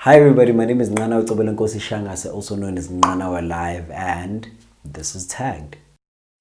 Hi everybody, my name is Nqanawe Shangase, also known as NqanaweLIVE, and this is Tagged.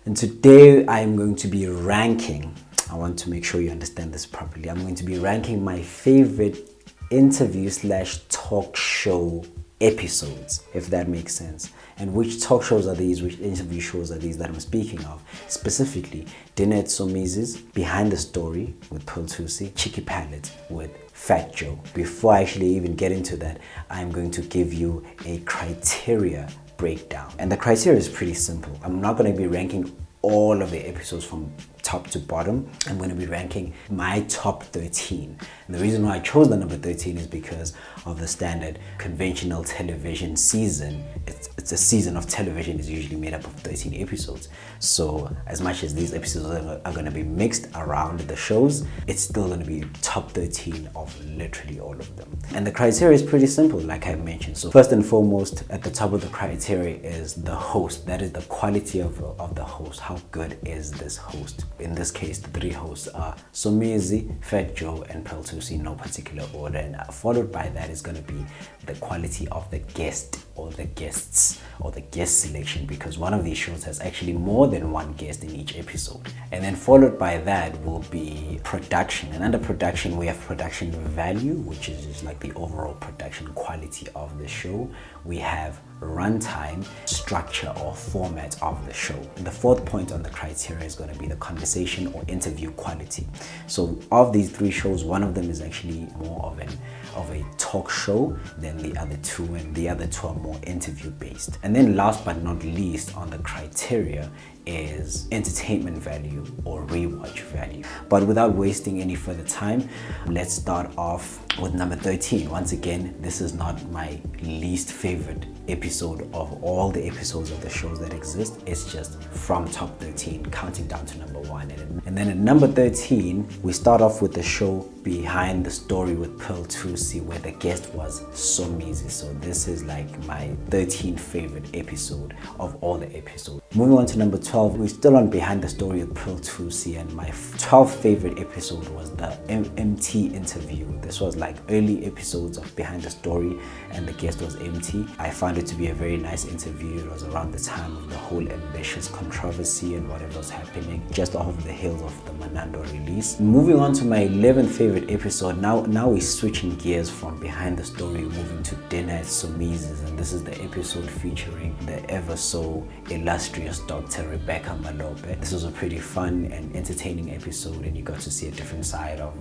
And today I am going to be ranking, I want to make sure you understand this properly, I'm going to be ranking my favorite interview / talk show episodes, if that makes sense. And which talk shows are these, which interview shows are these that I'm speaking of? Specifically, Dinner at Somiz's, Behind the Story with Palate, Palate with Fat Joe. Before I actually even get into that, I'm going to give you a criteria breakdown. And the criteria is pretty simple. I'm not going to be ranking all of the episodes from top to bottom. I'm going to be ranking my top 13. And the reason why I chose the number 13 is because of the standard conventional television season. It's a season of television is usually made up of 13 episodes. So as much as these episodes are going to be mixed around the shows, it's still going to be top 13 of literally all of them. And the criteria is pretty simple, like I mentioned. So first and foremost, at the top of the criteria is the host. That is the quality of the host. How good is this host? In this case, the three hosts are Somizi, Fat Joe, and Palate, in no particular order. And followed by that is going to be the quality of the guest or the guests or the guest selection, because one of these shows has actually more than one guest in each episode. And then followed by that will be production. And under production, we have production value, which is just like the overall production quality of the show. We have runtime, structure or format of the show. And the fourth point on the criteria is going to be the conversation or interview quality. So of these three shows, one of them is actually more of a talk show than the other two, and the other two are more interview based. And then last but not least on the criteria is entertainment value or rewatch value. But without wasting any further time, let's start off with number 13. Once again, this is not my least favorite episode of all the episodes of the shows that exist. It's just from top 13 counting down to number 1. And then at number 13, we start off with the show Behind the Story with Palate, where the guest was Somizi. So this is like my 13th favorite episode of all the episodes. Moving on to number 12, we're still on Behind the Story with Palate, and my 12th favorite episode was the MT interview. This was like early episodes of Behind the Story, and the guest was MT. I found it to be a very nice interview. It was around the time of the whole ambitious controversy and whatever was happening, just off of the heels of the Manando release. Moving on to my 11th favorite episode, now we're switching gears from Behind the Story, moving to Dinner at Somiz's, and this is the episode featuring the ever so illustrious Dr. Rebecca Malope. This was a pretty fun and entertaining episode, and you got to see a different side of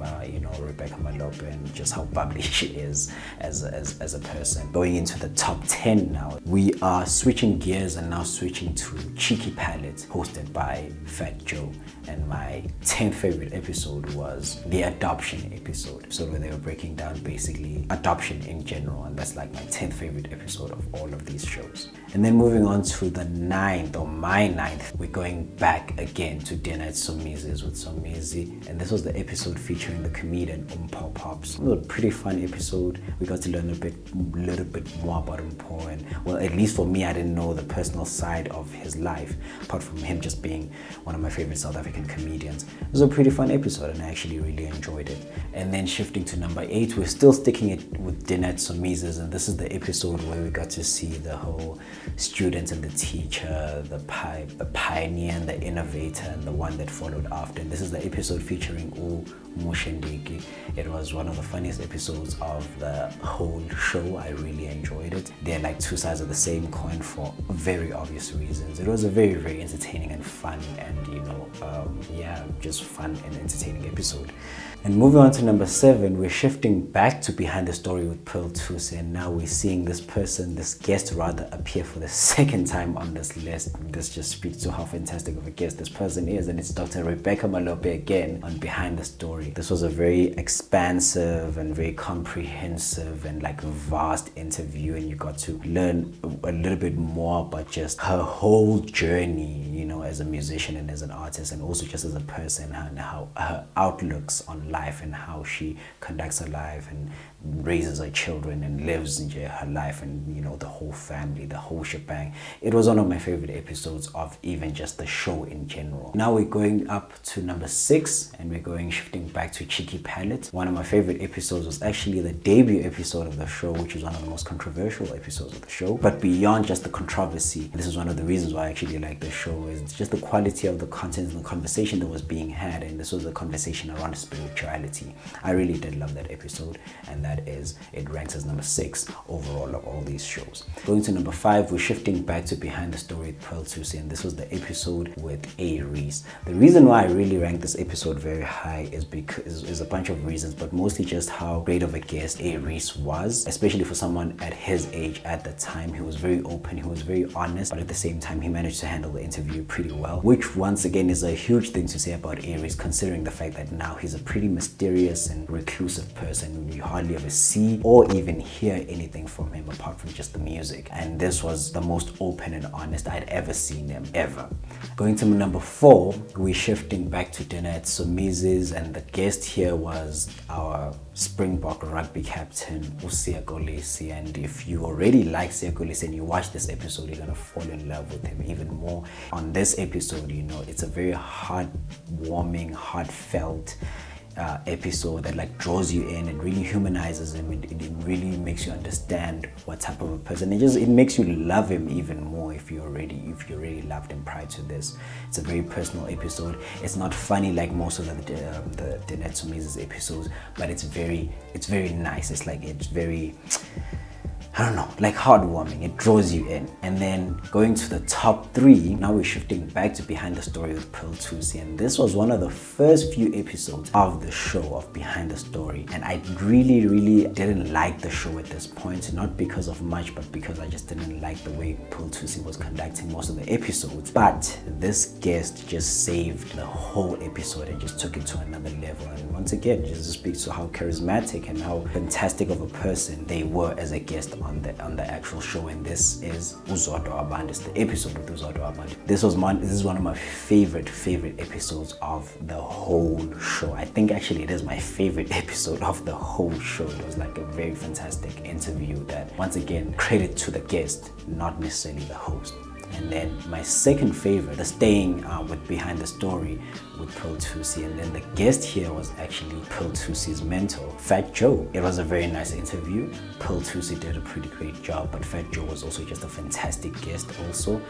Rebecca Malope and just how bubbly she is as a person. Going into the top 10 now, we are switching gears and now switching to Cheeky Palate, hosted by Fat Joe. And my 10th favorite episode was the adoption episode, so where they were breaking down basically adoption in general, and that's like my 10th favorite episode of all of these shows. And then moving on to the 9th, or my 9th, we're going back again to Dinner at Somiz's with Somizi, and this was the episode featuring the comedian Pops. It was a pretty fun episode. We got to learn a little bit more about Umpo, and well, at least for me, I didn't know the personal side of his life, apart from him just being one of my favorite South African comedians. It was a pretty fun episode, and I actually really enjoyed it. And then shifting to number 8, we're still sticking it with Dinner at Somiz's, and this is the episode where we got to see the whole student and the teacher, the pioneer and the innovator, and the one that followed after. And this is the episode featuring Mushendiki. It was one of the funniest episodes of the whole show. I really enjoyed it. They're like two sides of the same coin for very obvious reasons. It was a very, very entertaining and fun and just fun and entertaining episode. And moving on to number 7, we're shifting back to Behind the Story with Palate, and now we're seeing this guest appear for the second time on this list. This just speaks to how fantastic of a guest this person is, and it's Dr. Rebecca Malope again on Behind the Story. This was a very expansive and very comprehensive and like vast interview, and you got to learn a little bit more about just her whole journey, as a musician and as an artist, and also just as a person, and how her outlooks on life and how she conducts her life, and raises her children and lives in her life, and you know, the whole family, the whole shebang. It was one of my favorite episodes of even just the show in general. Now we're going up to number 6, and we're shifting back to Cheeky Palate. One of my favorite episodes was actually the debut episode of the show, which was one of the most controversial episodes of the show. But beyond just the controversy, this is one of the reasons why I actually like the show, is just the quality of the content and the conversation that was being had. And this was a conversation around spirituality. I really did love that episode, and that is, it ranks as number 6 overall of all these shows. Going to number 5, we're shifting back to Behind the Story with Pearl Thusi, and this was the episode with Aries. The reason why I really ranked this episode very high is because is a bunch of reasons, but mostly just how great of a guest Aries was, especially for someone at his age at the time. He was very open, he was very honest, but at the same time he managed to handle the interview pretty well, which once again is a huge thing to say about Aries, considering the fact that now he's a pretty mysterious and reclusive person. You hardly ever see or even hear anything from him apart from just the music, and this was the most open and honest I'd ever seen him, ever. Going to number 4, we're shifting back to dinner at Somiz's, and the guest here was our Springbok rugby captain, Siya Kolisi. And if you already like Siya Kolisi and you watch this episode, you're gonna fall in love with him even more. On this episode, you know, it's a very heartwarming, heartfelt episode that like draws you in. It really humanizes him. It really makes you understand what type of a person. It makes you love him even more if you already loved him prior to this. It's a very personal episode. It's not funny like most of the Dinner Somiz's episodes, but it's very nice. It's very, I don't know, like heartwarming. It draws you in. And then going to the top 3, now we're shifting back to Behind the Story with Pearl Thusi, and this was one of the first few episodes of the show of Behind the Story, and I really didn't like the show at this point, not because of much, but because I just didn't like the way Pearl Thusi was conducting most of the episodes. But this guest just saved the whole episode and just took it to another level, and once again just speaks to how charismatic and how fantastic of a person they were as a guest on the actual show. And this is Uzodwa Abantu. It's the episode with Uzodwa Abantu. This is one of my favorite episodes of the whole show. I think actually it is my favorite episode of the whole show. It was like a very fantastic interview that, once again, credit to the guest, not necessarily the host. And then my second favorite, the staying with Behind the Story with Pearl Thusi, and then the guest here was actually Pearl Thusi's mentor, Fat Joe. It was a very nice interview. Pearl Thusi did a pretty great job, but Fat Joe was also just a fantastic guest also.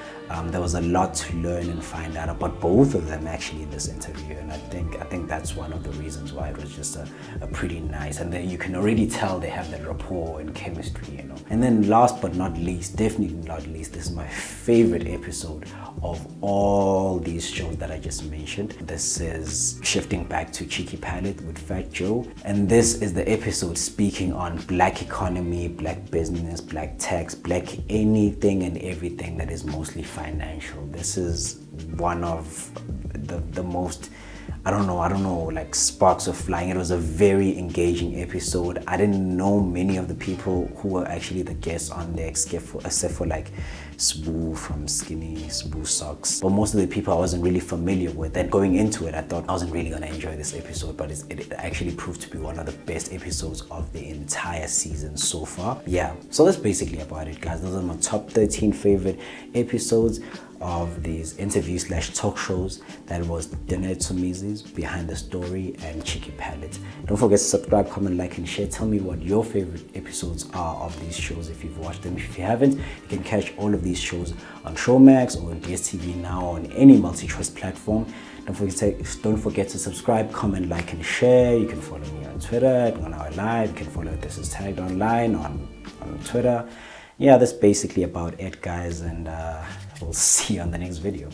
There was a lot to learn and find out about both of them actually in this interview, and I think that's one of the reasons why it was just a pretty nice, and then you can already tell they have that rapport and chemistry, you know. And then last but not least, definitely not least, this is my favorite episode of all these shows that I just mentioned. This is shifting back to Cheeky Palate with Fat Joe, and this is the episode speaking on black economy, black business, black tax, black anything and everything that is mostly financial. This is one of the most, I don't know, like sparks of flying. It was a very engaging episode. I didn't know many of the people who were actually the guests on there, except for like Sbu from Skinny Sbu Socks. But most of the people I wasn't really familiar with, and going into it I thought I wasn't really gonna enjoy this episode, but it actually proved to be one of the best episodes of the entire season so far. Yeah, so that's basically about it, guys. Those are my top 13 favorite episodes of these interview/talk shows. That was Dinner at Somiz's, Behind the Story, and Cheeky Palate. Don't forget to subscribe, comment, like, and share. Tell me what your favorite episodes are of these shows if you've watched them. If you haven't, you can catch all of these shows on Showmax or on DSTV Now, on any multi-choice platform. Don't forget to subscribe, comment, like, and share. You can follow me on Twitter at NqanaweLIVE. You can follow This Is Tagged online on Twitter. Yeah, that's basically about it, guys, and we'll see you on the next video.